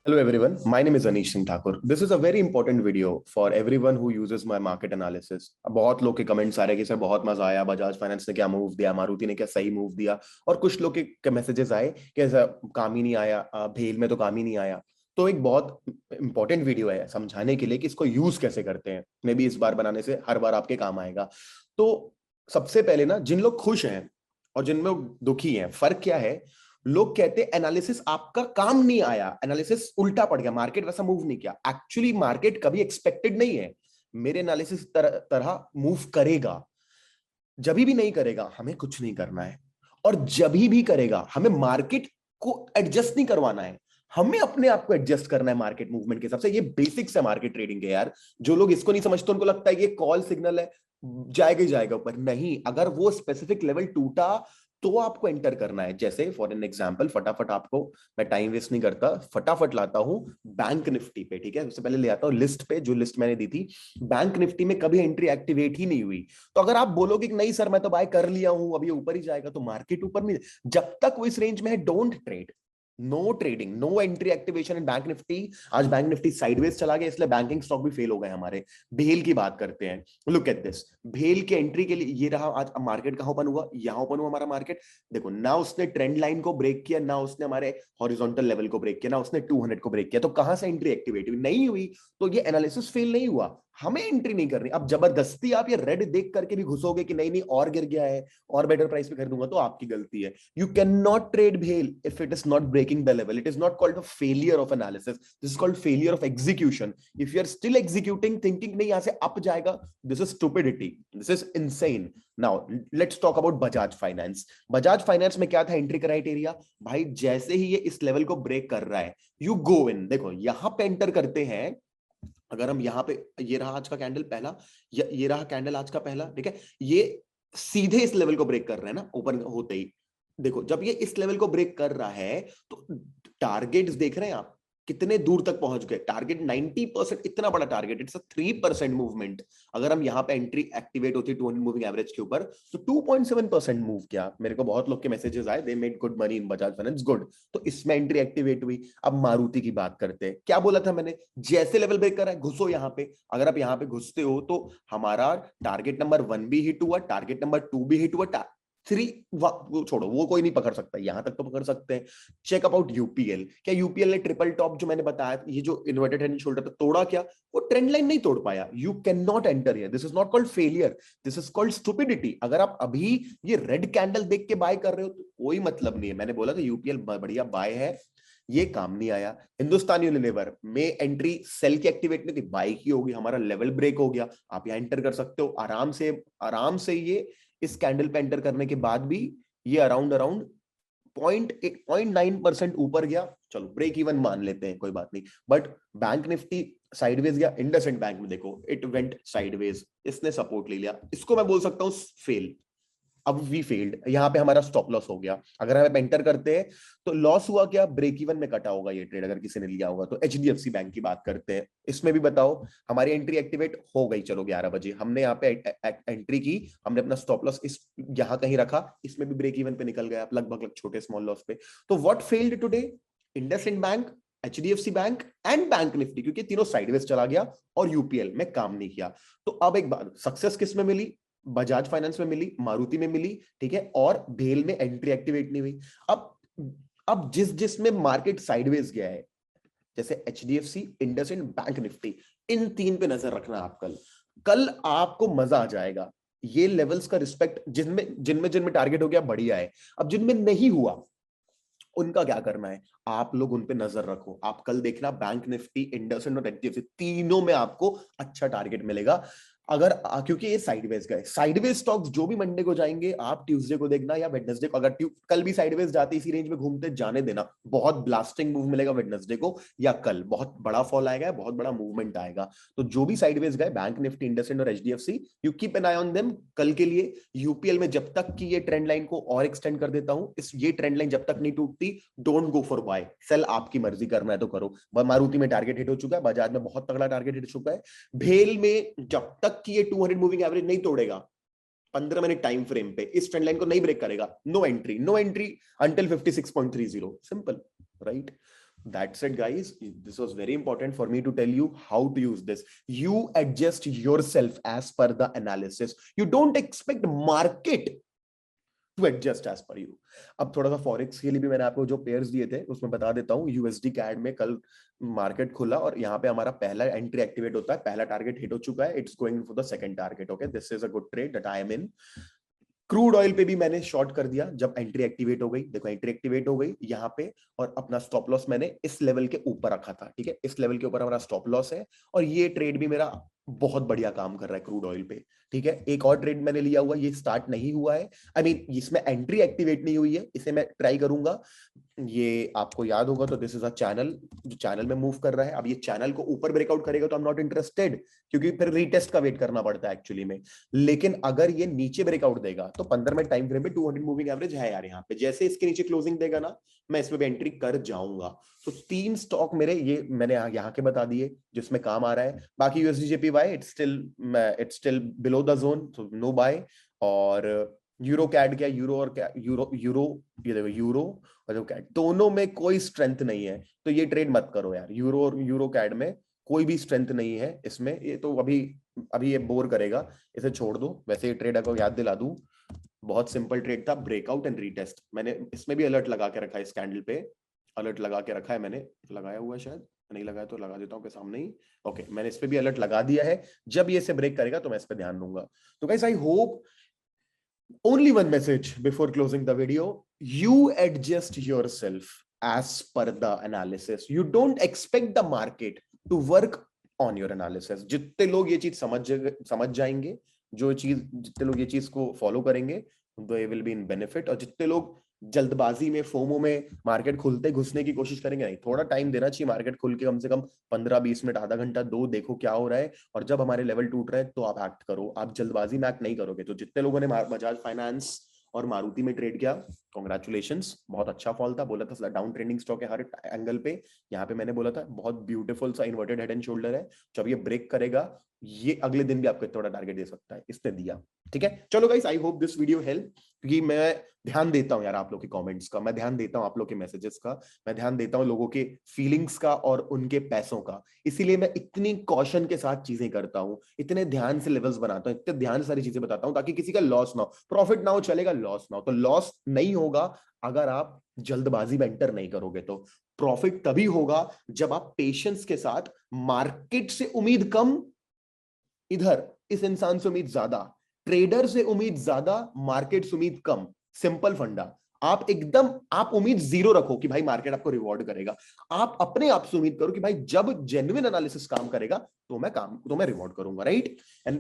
Hello everyone, my name is Anish Singh Thakur. This is a very important video for everyone who uses my market analysis. बहुत लोग के comments आ रहे हैं कि sir बहुत मजा आया, बजाज फाइनेंस ने क्या मूव दिया, मारुति ने क्या सही मूव दिया, और कुछ लोग के मैसेजेस आए कि ऐसा काम ही नहीं आया, भेल में तो काम ही नहीं आया। तो एक बहुत इंपॉर्टेंट वीडियो है समझाने के लिए कि इसको यूज कैसे करते हैं। मे बी इस बार बनाने से हर बार आपके काम आएगा। तो सबसे पहले ना, जिन लोग खुश हैं और जिन लोग दुखी हैं, फर्क क्या है? लोग कहते हैं एनालिसिस आपका काम नहीं आया, एनालिसिस उल्टा पड़ गया, मार्केट वैसा मूव नहीं किया। एक्चुअली मार्केट कभी एक्सपेक्टेड नहीं है मेरे एनालिसिस तरह मूव करेगा। जब भी नहीं करेगा हमें कुछ नहीं करना है, और जब भी करेगा हमें मार्केट को एडजस्ट नहीं करवाना है, हमें अपने आप को एडजस्ट करना है मार्केट मूवमेंट के हिसाब से। ये बेसिक्स है मार्केट ट्रेडिंग के यार। जो लोग इसको नहीं समझते उनको लगता है ये कॉल सिग्नल है, जाएगा ही जाएगा ऊपर। नहीं, अगर वो स्पेसिफिक लेवल टूटा तो आपको एंटर करना है। जैसे फॉर एन एग्जांपल, फटाफट आपको, मैं टाइम वेस्ट नहीं करता, फटाफट लाता हूं बैंक निफ्टी पे। ठीक है, सबसे पहले ले आता हूं लिस्ट पे, जो लिस्ट मैंने दी थी। बैंक निफ्टी में कभी एंट्री एक्टिवेट ही नहीं हुई। तो अगर आप बोलोगे कि नहीं सर मैं तो बाय कर लिया हूं, अभी ऊपर ही जाएगा, तो मार्केट ऊपर नहीं। जब तक वो इस रेंज में है, don't trade, no trading, no entry activation in bank Nifty. आज बैंक निफ्टी साइडवेज चला गया, इसलिए बैंकिंग स्टॉक भी फेल हो गए हमारे। भेल की बात करते हैं, लुक एट दिस। भेल के एंट्री के लिए ये रहा। आज मार्केट कहां ओपन हुआ? यहां ओपन हुआ हमारा मार्केट। देखो ना, उसने ट्रेंड लाइन को ब्रेक किया, ना उसने हमारे हॉरिजॉन्टल लेवल को ब्रेक किया, ना उसने 200 को ब्रेक किया। तो कहां से एंट्री एक्टिवेट हुई? नहीं हुई। तो ये एनालिसिस फेल नहीं हुआ, हमें एंट्री नहीं करनी। अब जबरदस्ती आप ये रेड देख करके भी घुसोगे कि नहीं नहीं और गिर गया है और बेटर प्राइस पे खरीदूंगा, तो आपकी गलती है। You cannot trade Bhel if it is not breaking the level. It is not called a failure of analysis. This is called failure of execution. If you are still executing, thinking नहीं यहाँ से up जाएगा, this is stupidity. This is insane. Now let's talk about Bajaj Finance. Bajaj Finance में क्या था entry criteria? भाई जैसे ही ये इस लेवल को ब्रेक कर रहा है, you go in. देखो यहाँ पे एंटर करते हैं। अगर हम यहाँ पे, ये रहा आज का कैंडल पहला, ये रहा कैंडल आज का पहला। ठीक है, ये सीधे इस लेवल को ब्रेक कर रहे हैं ना ओपन होते ही। देखो जब ये इस लेवल को ब्रेक कर रहा है तो टारगेट्स देख रहे हैं आप कितने दूर तक पहुंच गए। टारगेट 90%, इतना बड़ा टारगेट, इट्स अ 3% मूवमेंट। अगर हम यहाँ पे एंट्री एक्टिवेट होती 200 मूविंग एवरेज के ऊपर, तो 2.7% मूव किया। मेरे को बहुत लोग के मैसेजेस आए, they made good money in Bajaj finance, good. तो इसमें एंट्री एक्टिवेट हुई। अब मारुति की बात करते हैं। क्या बोला था मैंने? जैसे लेवल ब्रेक कर रहा है घुसो यहाँ पे। अगर आप यहाँ पे घुसते हो तो हमारा टारगेट नंबर 1 भी हिट हुआ, टारगेट नंबर 2 भी हिट हुआ, 3 वो छोड़ो, वो कोई नहीं पकड़ सकता, यहां तक तो पकड़ सकते हैं। Check about UPL. क्या यूपीएल ने ट्रिपल टॉप जो मैंने बताया, ये जो इन्वर्टेड हेड एंड शोल्डर पे तोड़ा क्या? वो ट्रेंड लाइन नहीं तोड़ पाया। You can not enter here. This is not called failure, this is called stupidity. अगर आप अभी ये रेड कैंडल देख के बाय कर रहे हो तो कोई मतलब नहीं है। मैंने बोला था यूपीएल बढ़िया बाय है, ये काम नहीं आया। हिंदुस्तान यूनिलीवर में एंट्री सेल की एक्टिवेट नहीं थी, बाय की होगी, हमारा लेवल ब्रेक हो गया। आप यहां एंटर कर सकते हो आराम से, आराम से। ये इस कैंडल पे एंटर करने के बाद भी ये अराउंड अराउंड 0.9% ऊपर गया। चलो ब्रेक इवन मान लेते हैं, कोई बात नहीं। बट बैंक निफ्टी साइडवेज गया। इंडसइंड बैंक में देखो, इट वेंट साइडवेज, इसने सपोर्ट ले लिया। इसको मैं बोल सकता हूं फेल। अब वी फेल्ड, यहां पे हमारा स्टॉप लॉस हो गया। अगर हम एंटर करते हैं तो लॉस हुआ क्या? ब्रेक इवन में कटा होगा ये ट्रेड, अगर किसी ने लिया होगा तो। एचडीएफसी बैंक की बात करते हैं, इसमें भी बताओ हमारी एंट्री एक्टिवेट हो गई। चलो 11 बजे हमने यहाँ पे एंट्री की, हमने अपना स्टॉप लॉस इस यहां कहीं रखा, इसमें भी ब्रेक इवन पे निकल गया लगभग छोटे स्मॉल लॉस पे। तो what failed today? IndusInd bank, HDFC bank and bank Nifty, क्योंकि तीनों साइडवेज चला गया और यूपीएल में काम नहीं किया। तो अब एक बात, सक्सेस किस में मिली? बजाज फाइनेंस में मिली, मारुति में मिली, ठीक है, और भेल में एंट्री एक्टिवेट नहीं हुई। अब जिसमें मार्केट साइडवेज गया है, जैसे एचडीएफसी, इंडसइंड, बैंक निफ्टी, इन तीन पे नजर रखना आप। कल कल आपको मजा आ जाएगा। ये लेवल्स का रिस्पेक्ट, जिनमें जिनमें जिनमें टारगेट हो गया बढ़िया है। अब जिनमें नहीं हुआ उनका क्या करना है? आप लोग उन पे नजर रखो। आप कल देखना बैंक निफ्टी, इंडसइंड और एचडीएफसी, तीनों में आपको अच्छा टारगेट मिलेगा। अगर क्योंकि ये साइडवेज गए, साइडवेज स्टॉक्स जो भी मंडे को जाएंगे, आप ट्यूसडे को देखना या वेडनेसडे को। अगर कल भी साइडवेज जाते इसी रेंज में घूमते, जाने देना। बहुत ब्लास्टिंग मूव मिलेगा वेडनेसडे को या कल, बहुत बड़ा फॉल आएगा, बहुत बड़ा मूवमेंट आएगा। तो जो भी साइडवेज गए, बैंक निफ्टी, इंडसइंड और HDFC, you keep an I on them कल के लिए। यूपीएल में जब तक कि ये ट्रेंड लाइन को और एक्सटेंड कर देता हूं, ये ट्रेंड लाइन जब तक नहीं टूटती, don't go for buy. Sell आपकी मर्जी, करना है तो करो। मारुति में टारगेट हिट हो चुका है, बजाज में बहुत तगड़ा टारगेट हिट हो चुका है। भेल में जब तक कि ये 200 मूविंग एवरेज नहीं तोड़ेगा 15 मिनट टाइम फ्रेम पे, इस ट्रेंड लाइन को नहीं ब्रेक करेगा, no entry, no entry until 56.30। Simple, right? That's it, guys. This was very important for me to tell you how to use this. You adjust yourself as per the analysis. You don't expect market to adjust as per you. अब थोड़ा सा forex के लिए भी मैंने आपको जो pairs दिए थे उसमें बता देता हूँ. यूएसडी कैड में कल मार्केट खुला और यहाँ पे हमारा पहला एंट्री एक्टिवेट होता है. पहला टारगेट हिट हो चुका है. It's going for the second target. Okay, this is a good trade that I am in. Crude oil पे भी मैंने शॉर्ट कर दिया जब एंट्री एक्टिवेट हो गई. देखो एंट्री एक्टिवेट हो गई यहाँ पे, और अपना स्टॉप लॉस मैंने इस लेवल के ऊपर रखा था. ठीक है, इस लेवल के ऊपर हमारा स्टॉप लॉस है. और ये ट्रेड भी मेरा बहुत बढ़िया काम कर रहा है क्रूड ऑयल पे. ठीक है, एक और ट्रेड मैंने लिया हुआ, ये स्टार्ट नहीं हुआ है. आई मीन इसमें एंट्री एक्टिवेट नहीं हुई है, इसे मैं ट्राई करूंगा. ये आपको याद होगा तो दिस इज अ चैनल जो चैनल में मूव कर रहा है. अब ये चैनल को ऊपर ब्रेकआउट करेगा तो आई एम नॉट इंटरेस्टेड, क्योंकि फिर रीटेस्ट का वेट करना पड़ता है एक्चुअली में. लेकिन अगर ये नीचे ब्रेकआउट देगा तो 15 मिनट टाइम फ्रेम पे 200 मूविंग एवरेज है यार. यहाँ पे जैसे इसके नीचे क्लोजिंग देगा ना, मैं इसमें भी एंट्री कर जाऊंगा. तो 3 स्टॉक मेरे ये मैंने यहाँ के बता दिए जिसमें काम आ रहा है. बाकी USD JPY it's still below the zone, so no buy. और यूरो कैड क्या, यूरो और क्या, यूरो ये देखो, यूरो और कैड दोनों में कोई स्ट्रेंथ नहीं है, तो ये ट्रेड मत करो यार. यूरो और यूरो कैड में कोई भी स्ट्रेंथ नहीं है इसमें. ये तो अभी अभी ये बोर करेगा, इसे छोड़ दो. वैसे ये ट्रेड आपको याद दिला दूं, बहुत सिंपल ट्रेड था, ब्रेकआउट एंड रीटेस्ट. मैंने इसमें भी अलर्ट लगा के रखा है, इस कैंडल पे अलर्ट लगा के रखा है. मैंने लगाया हुआ, शायद नहीं लगाया तो लगा देता हूँ के सामने ही. ओके, मैंने इस पे भी अलर्ट लगा दिया है. जब ये से ब्रेक करेगा तो मैं इस पे ध्यान दूंगा. तो guys, I hope only one message before closing the video: you adjust yourself as per the analysis. You don't expect the market to work on your analysis. जितने लोग ये चीज समझ जाएंगे, जितने लोग ये चीज को फॉलो करेंगे, they will be in benefit. और जितने लोग जल्दबाजी में, फोमो में मार्केट खुलते घुसने की कोशिश करेंगे, नहीं, थोड़ा टाइम देना चाहिए. मार्केट खुल के कम से कम 15-20 मिनट, आधा घंटा दो, देखो क्या हो रहा है. और जब हमारे लेवल टूट रहे हैं तो आप एक्ट करो. आप जल्दबाजी में एक्ट नहीं करोगे. तो जितने लोगों ने बजाज फाइनेंस और मारुति में ट्रेड किया, कॉन्ग्रेचुलेशंस, बहुत अच्छा फॉल था. बोला था डाउन ट्रेंडिंग स्टॉक है हर एंगल पे. यहाँ पे मैंने बोला था बहुत ब्यूटीफुल सा इन्वर्टेड हेड एंड शोल्डर है. जब ये ब्रेक करेगा, ये अगले दिन भी आपको थोड़ा टारगेट दे सकता है. इसने दिया. ठीक है, चलो guys, I hope this video help. क्योंकि मैं ध्यान देता हूं यार आप लोग के कमेंट्स का, मैं ध्यान देता हूं आप लोग के मैसेजेस का, मैं ध्यान देता हूं लोगों के फीलिंग्स का और उनके पैसों का. इसीलिए मैं इतनी कॉशन के साथ चीजें करता हूं, इतने ध्यान से लेवल्स बनाता हूं, इतने ध्यान से सारी चीजें बताता हूं, ताकि किसी का लॉस ना हो. प्रॉफिट ना हो चलेगा, लॉस ना हो. तो लॉस नहीं होगा अगर आप जल्दबाजी में एंटर नहीं करोगे. तो प्रॉफिट तभी होगा जब आप पेशेंस के साथ, मार्केट से उम्मीद कम, इधर इस इंसान से उम्मीद ज्यादा, ट्रेडर से उम्मीद ज्यादा, मार्केट से उम्मीद कम. सिंपल फंडा. आप उम्मीद जीरो रखो कि भाई मार्केट आपको रिवॉर्ड करेगा. आप अपने आप से उम्मीद करो कि भाई जब जेन्युइन एनालिसिस काम करेगा तो मैं रिवॉर्ड करूंगा. Right? And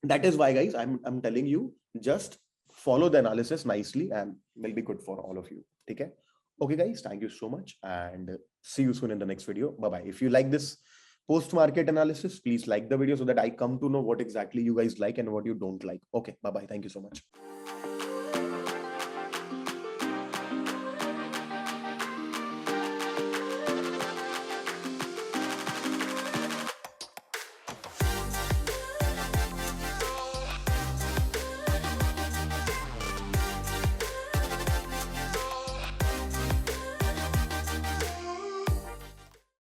that is why guys I am telling you, just follow the analysis nicely and will be good for all of you. ठीक है? Okay guys, thank you so much and see you soon in the next video. Bye bye. If you like this post market analysis, please like the video so that I come to know what exactly you guys like and what you don't like. Okay, bye bye. Thank you so much.